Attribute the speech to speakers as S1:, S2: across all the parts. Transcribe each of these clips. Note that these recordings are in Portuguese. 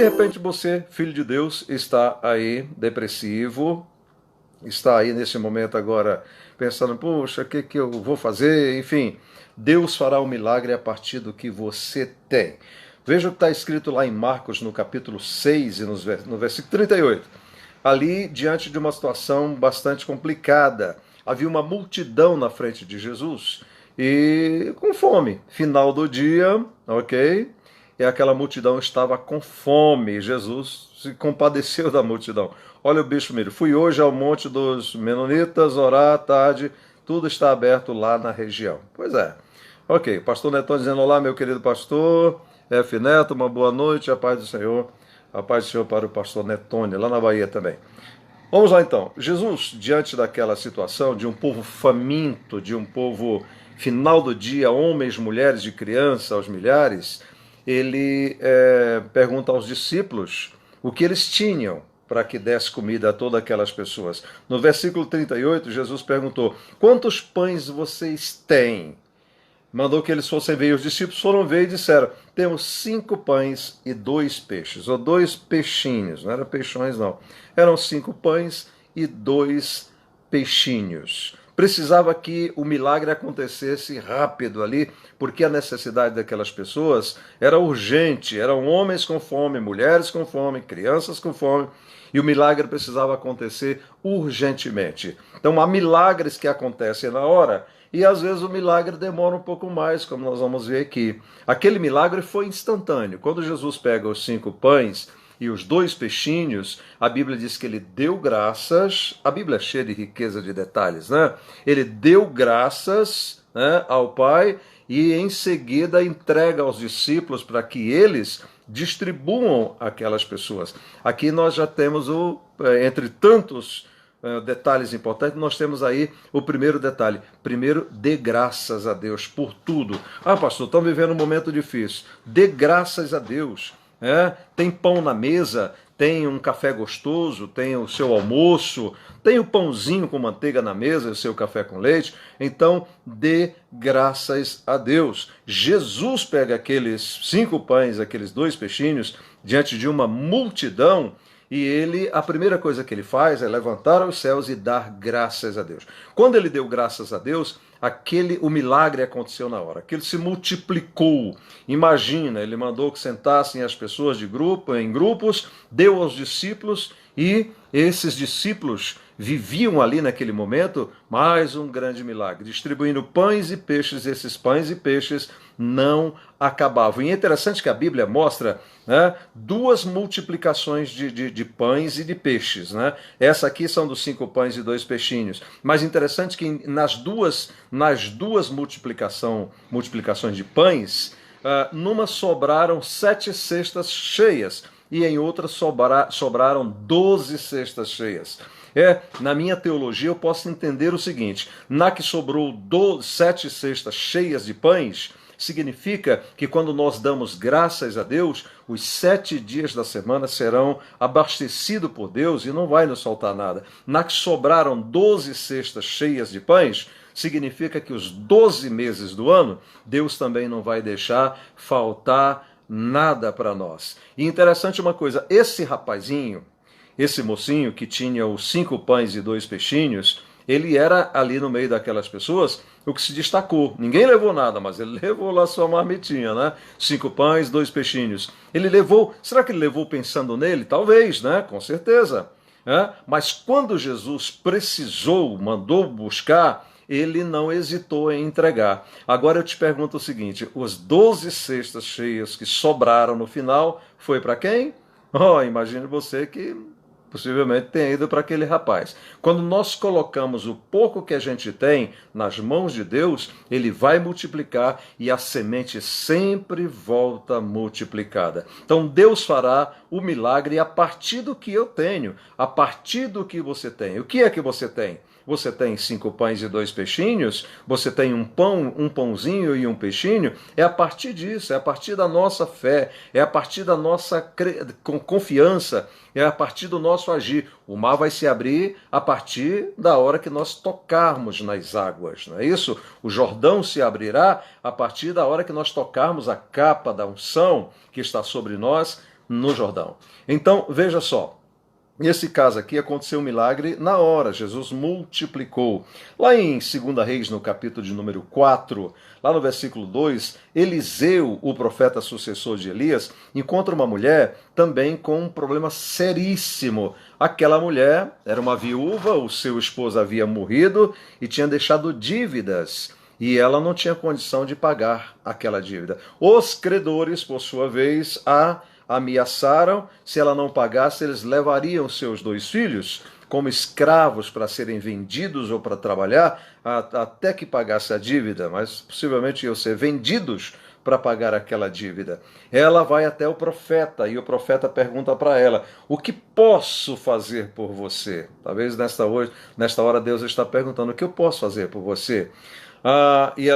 S1: de repente você, filho de Deus, está aí depressivo, está aí nesse momento agora pensando, poxa, o que eu vou fazer? Enfim, Deus fará um milagre a partir do que você tem. Veja o que está escrito lá em Marcos, no capítulo 6 e no versículo 38. Ali, diante de uma situação bastante complicada, havia uma multidão na frente de Jesus e com fome. Final do dia, ok? E aquela multidão estava com fome. Jesus se compadeceu da multidão. Olha o bicho mesmo. Fui hoje ao monte dos Menonitas orar à tarde. Tudo está aberto lá na região. Pois é. Ok, pastor Netão dizendo: olá, meu querido pastor F. Neto, uma boa noite, a paz do Senhor. A paz do Senhor para o pastor Netônio, lá na Bahia também. Vamos lá então. Jesus, diante daquela situação de um povo faminto, de um povo final do dia, homens, mulheres e crianças aos milhares, ele pergunta aos discípulos o que eles tinham para que desse comida a todas aquelas pessoas. No versículo 38, Jesus perguntou: quantos pães vocês têm? Mandou que eles fossem ver. Os discípulos foram ver e disseram: temos 5 pães e 2 peixes, ou 2 peixinhos, não eram peixões não, eram 5 pães e 2 peixinhos. Precisava que o milagre acontecesse rápido ali, porque a necessidade daquelas pessoas era urgente, eram homens com fome, mulheres com fome, crianças com fome, e o milagre precisava acontecer urgentemente. Então há milagres que acontecem na hora, e às vezes o milagre demora um pouco mais, como nós vamos ver aqui. Aquele milagre foi instantâneo. Quando Jesus pega os 5 pães e os 2 peixinhos, a Bíblia diz que ele deu graças. A Bíblia é cheia de riqueza de detalhes, né? Ele deu graças, né, ao Pai e em seguida entrega aos discípulos para que eles distribuam aquelas pessoas. Aqui nós já temos entre tantos detalhes importantes, nós temos aí o primeiro detalhe. Primeiro, dê graças a Deus por tudo. Ah, pastor, estamos vivendo um momento difícil. Dê graças a Deus. Tem pão na mesa, tem um café gostoso, tem o seu almoço, tem o pãozinho com manteiga na mesa, o seu café com leite. Então, dê graças a Deus. Jesus pega aqueles 5 pães, aqueles 2 peixinhos, diante de uma multidão, e a primeira coisa que ele faz é levantar aos céus e dar graças a Deus. Quando ele deu graças a Deus, o milagre aconteceu na hora. Aquilo se multiplicou. Imagina, ele mandou que sentassem as pessoas em grupos, deu aos discípulos, e esses discípulos viviam ali naquele momento mais um grande milagre, distribuindo pães e peixes. Esses pães e peixes não acabavam. E é interessante que a Bíblia mostra, né, 2 multiplicações de pães e de peixes, né? Essa aqui são dos 5 pães e 2 peixinhos. Mas interessante que nas duas multiplicações de pães, numa sobraram 7 cestas cheias, e em outras sobraram 12 cestas cheias. Na minha teologia eu posso entender o seguinte: na que sobrou 7 cestas cheias de pães, significa que quando nós damos graças a Deus, os 7 dias da semana serão abastecidos por Deus e não vai nos faltar nada. Na que sobraram 12 cestas cheias de pães, significa que os 12 meses do ano, Deus também não vai deixar faltar nada para nós. E interessante uma coisa: esse rapazinho, esse mocinho que tinha os 5 pães e 2 peixinhos, ele era ali no meio daquelas pessoas o que se destacou. Ninguém levou nada, mas ele levou lá sua marmitinha, né? 5 pães, 2 peixinhos. Ele levou, será que ele levou pensando nele? Talvez, né? Com certeza. Mas quando Jesus precisou, mandou buscar, ele não hesitou em entregar. Agora eu te pergunto o seguinte: os 12 cestas cheias que sobraram no final, foi para quem? Imagine você que possivelmente tenha ido para aquele rapaz. Quando nós colocamos o pouco que a gente tem nas mãos de Deus, ele vai multiplicar e a semente sempre volta multiplicada. Então Deus fará o milagre a partir do que eu tenho, a partir do que você tem. O que é que você tem? Você tem 5 pães e 2 peixinhos? Você tem um pãozinho e um peixinho? É a partir disso, é a partir da nossa fé, é a partir da nossa confiança, é a partir do nosso agir. O mar vai se abrir a partir da hora que nós tocarmos nas águas, não é isso? O Jordão se abrirá a partir da hora que nós tocarmos a capa da unção que está sobre nós, no Jordão. Então, veja só. Nesse caso aqui aconteceu um milagre na hora, Jesus multiplicou. Lá em 2 Reis, no capítulo de número 4, lá no versículo 2, Eliseu, o profeta sucessor de Elias, encontra uma mulher também com um problema seríssimo. Aquela mulher era uma viúva, o seu esposo havia morrido e tinha deixado dívidas. E ela não tinha condição de pagar aquela dívida. Os credores, por sua vez, a ameaçaram, se ela não pagasse, eles levariam seus 2 filhos como escravos para serem vendidos ou para trabalhar, até que pagasse a dívida, mas possivelmente iam ser vendidos para pagar aquela dívida. Ela vai até o profeta e o profeta pergunta para ela: o que posso fazer por você? Talvez nesta hora Deus está perguntando: o que eu posso fazer por você? E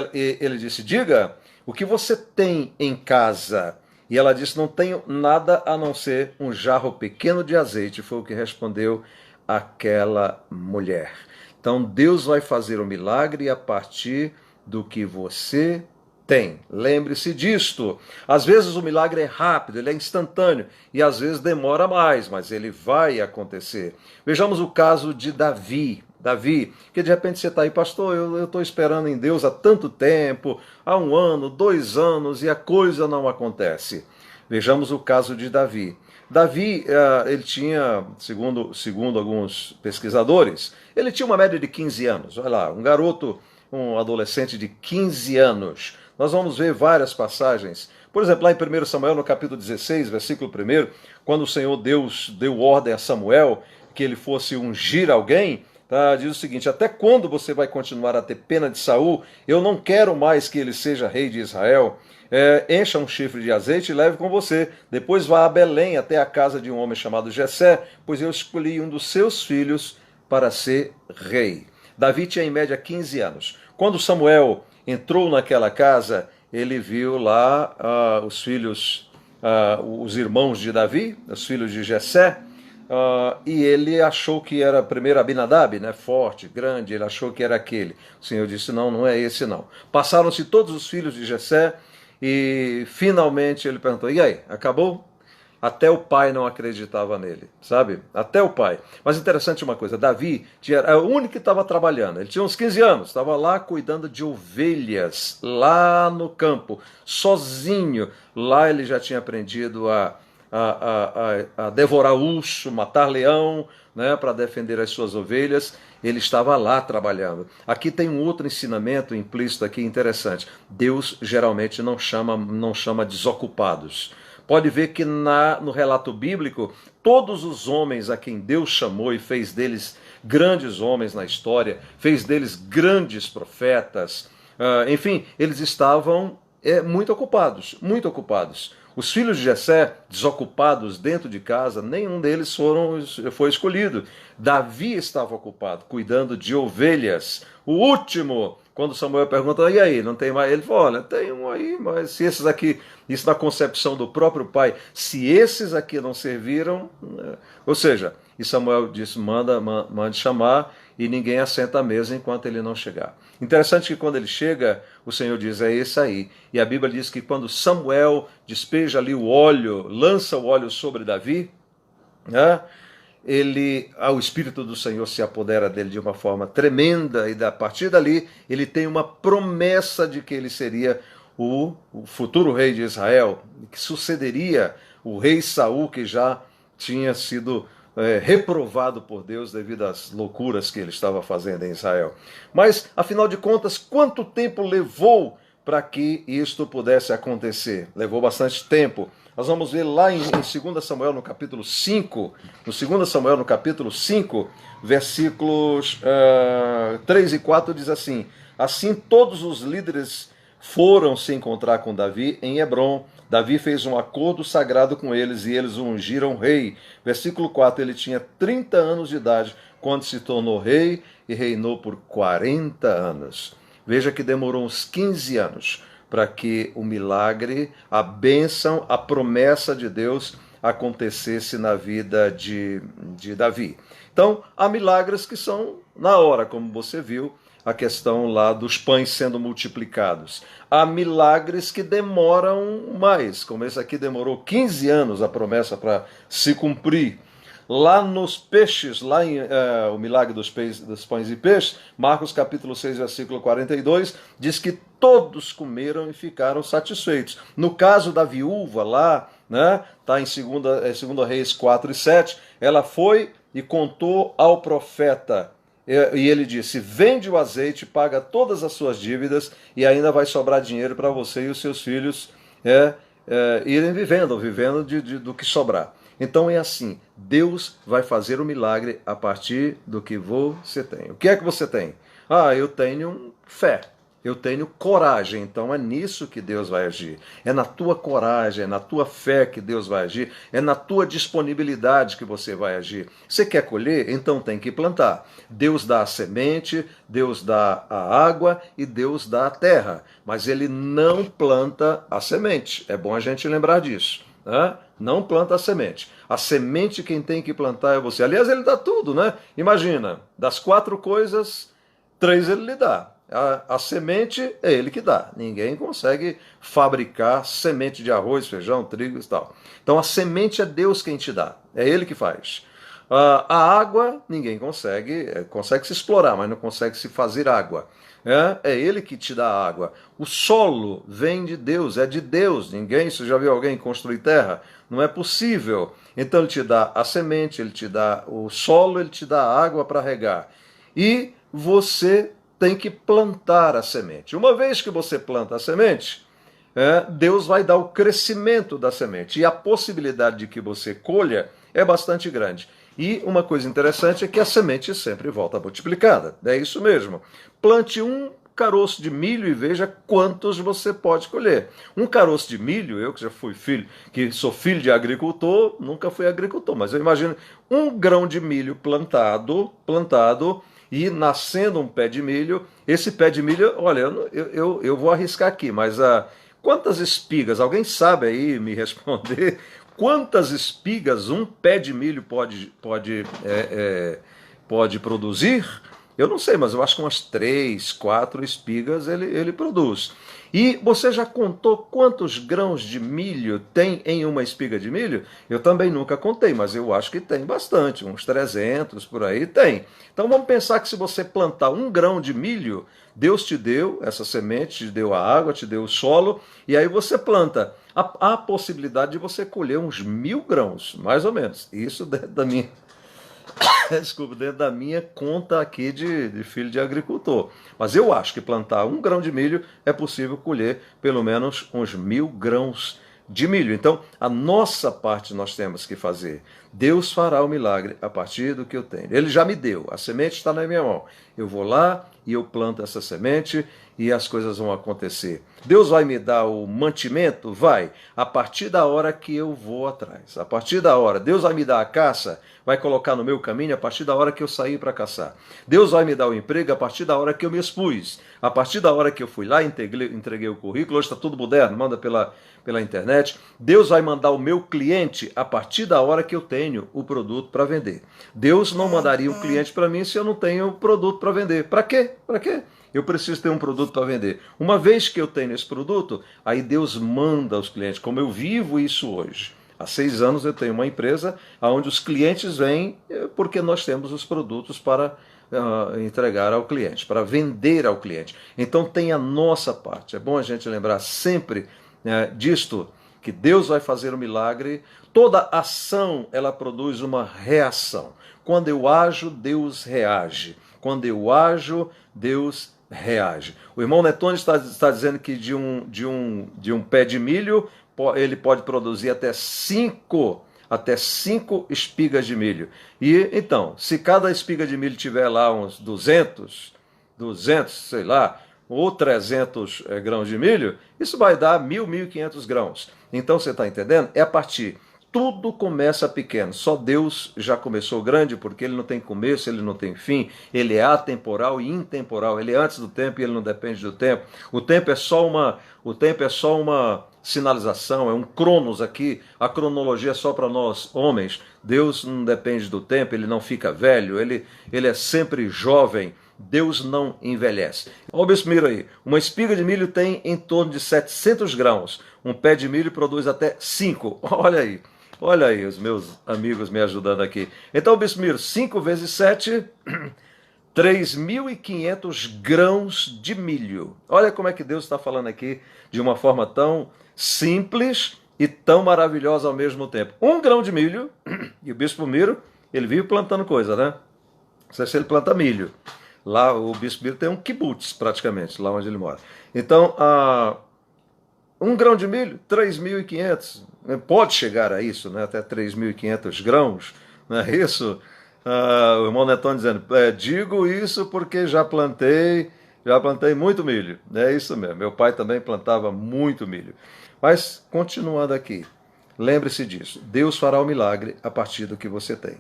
S1: ele disse: diga, o que você tem em casa? E ela disse: não tenho nada a não ser um jarro pequeno de azeite. Foi o que respondeu aquela mulher. Então Deus vai fazer o milagre a partir do que você tem. Lembre-se disto. Às vezes o milagre é rápido, ele é instantâneo, e às vezes demora mais, mas ele vai acontecer. Vejamos o caso de Davi, que de repente você está aí: pastor, eu estou esperando em Deus há tanto tempo, há 1 ano, 2 anos, e a coisa não acontece. Vejamos o caso de Davi. Davi, ele tinha, segundo alguns pesquisadores, ele tinha uma média de 15 anos. Olha lá, um garoto, um adolescente de 15 anos. Nós vamos ver várias passagens. Por exemplo, lá em 1 Samuel, no capítulo 16, versículo 1, quando o Senhor Deus deu ordem a Samuel que ele fosse ungir alguém, diz o seguinte: até quando você vai continuar a ter pena de Saul? Eu não quero mais que ele seja rei de Israel. Encha um chifre de azeite e leve com você. Depois vá a Belém, até a casa de um homem chamado Jessé, pois eu escolhi um dos seus filhos para ser rei. Davi tinha em média 15 anos. Quando Samuel entrou naquela casa, ele viu lá os filhos, os irmãos de Davi, os filhos de Jessé, e ele achou que era primeiro Abinadab, né, forte, grande, ele achou que era aquele. O Senhor disse: não, não é esse não. Passaram-se todos os filhos de Jessé e finalmente ele perguntou: e aí, acabou? Até o pai não acreditava nele, sabe? Até o pai. Mas interessante uma coisa: Davi era o único que estava trabalhando. Ele tinha uns 15 anos, estava lá cuidando de ovelhas, lá no campo, sozinho. Lá ele já tinha aprendido a devorar urso, matar leão, né, para defender as suas ovelhas. Ele estava lá trabalhando. Aqui tem um outro ensinamento implícito aqui interessante. Deus geralmente não chama desocupados. Pode ver que no relato bíblico, todos os homens a quem Deus chamou e fez deles grandes homens na história, fez deles grandes profetas, enfim, eles estavam muito ocupados, muito ocupados. Os filhos de Jessé, desocupados dentro de casa, nenhum deles foi escolhido. Davi estava ocupado, cuidando de ovelhas. O último, quando Samuel pergunta: e aí, não tem mais? Ele falou: olha, tem um aí, mas se esses aqui, isso na concepção do próprio pai, se esses aqui não serviram, ou seja, e Samuel disse: mande chamar, e ninguém assenta à mesa enquanto ele não chegar. Interessante que quando ele chega, o Senhor diz: é esse aí. E a Bíblia diz que quando Samuel despeja ali o óleo, lança o óleo sobre Davi, né, o Espírito do Senhor se apodera dele de uma forma tremenda, e a partir dali ele tem uma promessa de que ele seria o futuro rei de Israel, que sucederia o rei Saul, que já tinha sido reprovado por Deus devido às loucuras que ele estava fazendo em Israel. Mas, afinal de contas, quanto tempo levou para que isto pudesse acontecer? Levou bastante tempo. Nós vamos ver lá em 2 Samuel, no capítulo 5, no 2 Samuel, no capítulo 5, versículos 3 e 4, diz assim: assim todos os líderes foram se encontrar com Davi em Hebrom. Davi fez um acordo sagrado com eles e eles o ungiram rei. Versículo 4, ele tinha 30 anos de idade quando se tornou rei e reinou por 40 anos. Veja que demorou uns 15 anos para que o milagre, a bênção, a promessa de Deus acontecesse na vida de Davi. Então, há milagres que são na hora, como você viu. a questão lá dos pães sendo multiplicados. Há milagres que demoram mais, como esse aqui demorou 15 anos a promessa para se cumprir. Lá nos peixes, lá em o milagre dos pães e peixes, Marcos capítulo 6, versículo 42, diz que todos comeram e ficaram satisfeitos. No caso da viúva lá, né, está em 2 Reis 4 e 7, ela foi e contou ao profeta, e ele disse: vende o azeite, paga todas as suas dívidas e ainda vai sobrar dinheiro para você e os seus filhos irem vivendo do que sobrar. Então é assim, Deus vai fazer o milagre a partir do que você tem. O que é que você tem? Eu tenho fé, eu tenho coragem, então é nisso que Deus vai agir. É na tua coragem, é na tua fé que Deus vai agir, é na tua disponibilidade que você vai agir. Você quer colher? Então tem que plantar. Deus dá a semente, Deus dá a água e Deus dá a terra, mas Ele não planta a semente. É bom a gente lembrar disso. Não planta a semente. A semente quem tem que plantar é você. Aliás, ele dá tudo, né? Imagina, das 4 coisas, 3 ele lhe dá. A semente é ele que dá. Ninguém consegue fabricar semente de arroz, feijão, trigo e tal. Então a semente é Deus quem te dá. É ele que faz. A água, ninguém consegue se explorar, mas não consegue se fazer água. É ele que te dá a água. O solo vem de Deus, é de Deus. Você já viu alguém construir terra? Não é possível. Então ele te dá a semente, ele te dá o solo, ele te dá a água para regar. E você tem que plantar a semente. Uma vez que você planta a semente, Deus vai dar o crescimento da semente. E a possibilidade de que você colha é bastante grande. E uma coisa interessante é que a semente sempre volta multiplicada. É isso mesmo. Plante um caroço de milho e veja quantos você pode colher. Um caroço de milho, eu que já fui sou filho de agricultor, nunca fui agricultor, mas eu imagino um grão de milho plantado e nascendo um pé de milho. Esse pé de milho, olha, eu vou arriscar aqui, mas quantas espigas? Alguém sabe aí me responder? Quantas espigas um pé de milho pode produzir? Eu não sei, mas eu acho que umas 3, 4 espigas ele produz. E você já contou quantos grãos de milho tem em uma espiga de milho? Eu também nunca contei, mas eu acho que tem bastante, uns 300 por aí tem. Então vamos pensar que se você plantar um grão de milho, Deus te deu essa semente, te deu a água, te deu o solo, e aí você planta. Há a possibilidade de você colher uns 1000 grãos, mais ou menos. Isso dentro da minha... Desculpa, dentro da minha conta aqui de filho de agricultor. Mas eu acho que plantar um grão de milho é possível colher pelo menos uns 1000 grãos de milho. Então, a nossa parte nós temos que fazer. Deus fará o milagre a partir do que eu tenho. Ele já me deu, a semente está na minha mão. Eu vou lá e eu planto essa semente e as coisas vão acontecer. Deus vai me dar o mantimento? Vai, a partir da hora que eu vou atrás. A partir da hora. Deus vai me dar a caça? Vai colocar no meu caminho a partir da hora que eu sair para caçar. Deus vai me dar o emprego a partir da hora que eu me expus. A partir da hora que eu fui lá, entreguei o currículo, hoje está tudo moderno, manda pela internet. Deus vai mandar o meu cliente a partir da hora que eu tenho o produto para vender. Deus não mandaria um cliente para mim se eu não tenho produto para vender. Para quê? Para quê? Eu preciso ter um produto para vender. Uma vez que eu tenho esse produto, aí Deus manda aos clientes, como eu vivo isso hoje. Há 6 anos eu tenho uma empresa onde os clientes vêm porque nós temos os produtos para entregar ao cliente, para vender ao cliente. Então tem a nossa parte. É bom a gente lembrar sempre disto, que Deus vai fazer o milagre. Toda ação, ela produz uma reação. Quando eu ajo, Deus reage. Quando eu ajo, Deus reage. O irmão Netone está dizendo que de um pé de milho, ele pode produzir até 5 espigas de milho. E então, se cada espiga de milho tiver lá uns 200, sei lá, ou 300 grãos de milho, isso vai dar 1.000, 1.500 grãos. Então você está entendendo? É a partir. Tudo começa pequeno. Só Deus já começou grande, porque Ele não tem começo, Ele não tem fim. Ele é atemporal e intemporal. Ele é antes do tempo e Ele não depende do tempo. O tempo é só uma sinalização, é um cronos aqui. A cronologia é só para nós homens. Deus não depende do tempo, Ele não fica velho, Ele é sempre jovem. Deus não envelhece. Olha o bispo aí, uma espiga de milho tem em torno de 700 grãos, um pé de milho produz até 5. Olha aí os meus amigos me ajudando aqui. Então, bispo Miro, 5 vezes 7, 3.500 grãos de milho. Olha como é que Deus está falando aqui de uma forma tão simples e tão maravilhosa ao mesmo tempo. Um grão de milho, e o bispo Miro, ele vive plantando coisa, né? Não sei se ele planta milho. Lá o bispo Miro tem um kibutz, praticamente, lá onde ele mora. Então, um grão de milho, 3.500. Pode chegar a isso, né? Até 3.500 grãos, não é isso? O irmão Netão dizendo, digo isso porque já plantei muito milho. É isso mesmo, meu pai também plantava muito milho. Mas, continuando aqui, lembre-se disso, Deus fará o milagre a partir do que você tem.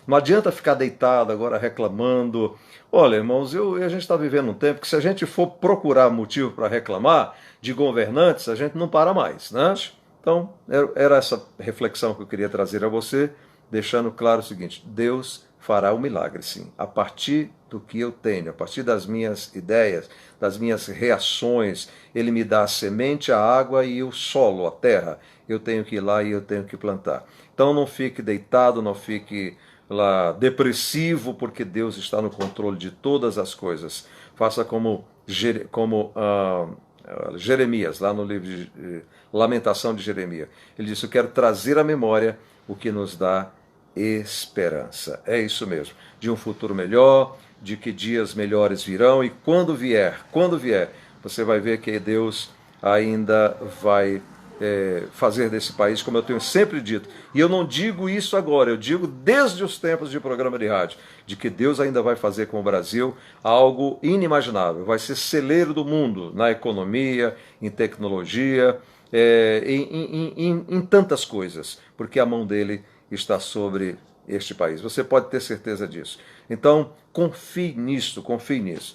S1: Não adianta ficar deitado agora reclamando. Olha, irmãos, a gente está vivendo um tempo que se a gente for procurar motivo para reclamar de governantes, a gente não para mais, né? Então, era essa reflexão que eu queria trazer a você, deixando claro o seguinte, Deus fará o milagre, sim, a partir do que eu tenho, a partir das minhas ideias, das minhas reações. Ele me dá a semente, a água e o solo, a terra. Eu tenho que ir lá e eu tenho que plantar. Então não fique deitado, não fique lá depressivo, porque Deus está no controle de todas as coisas. Faça como Jeremias, lá no livro de Lamentação de Jeremias. Ele disse, eu quero trazer à memória o que nos dá esperança. É isso mesmo, de um futuro melhor, de que dias melhores virão, e quando vier, você vai ver que Deus ainda vai fazer desse país, como eu tenho sempre dito, e eu não digo isso agora, eu digo desde os tempos de programa de rádio, de que Deus ainda vai fazer com o Brasil algo inimaginável, vai ser celeiro do mundo, na economia, em tecnologia, em tantas coisas, porque a mão dele está sobre este país. Você pode ter certeza disso. Então, confie nisso, confie nisso.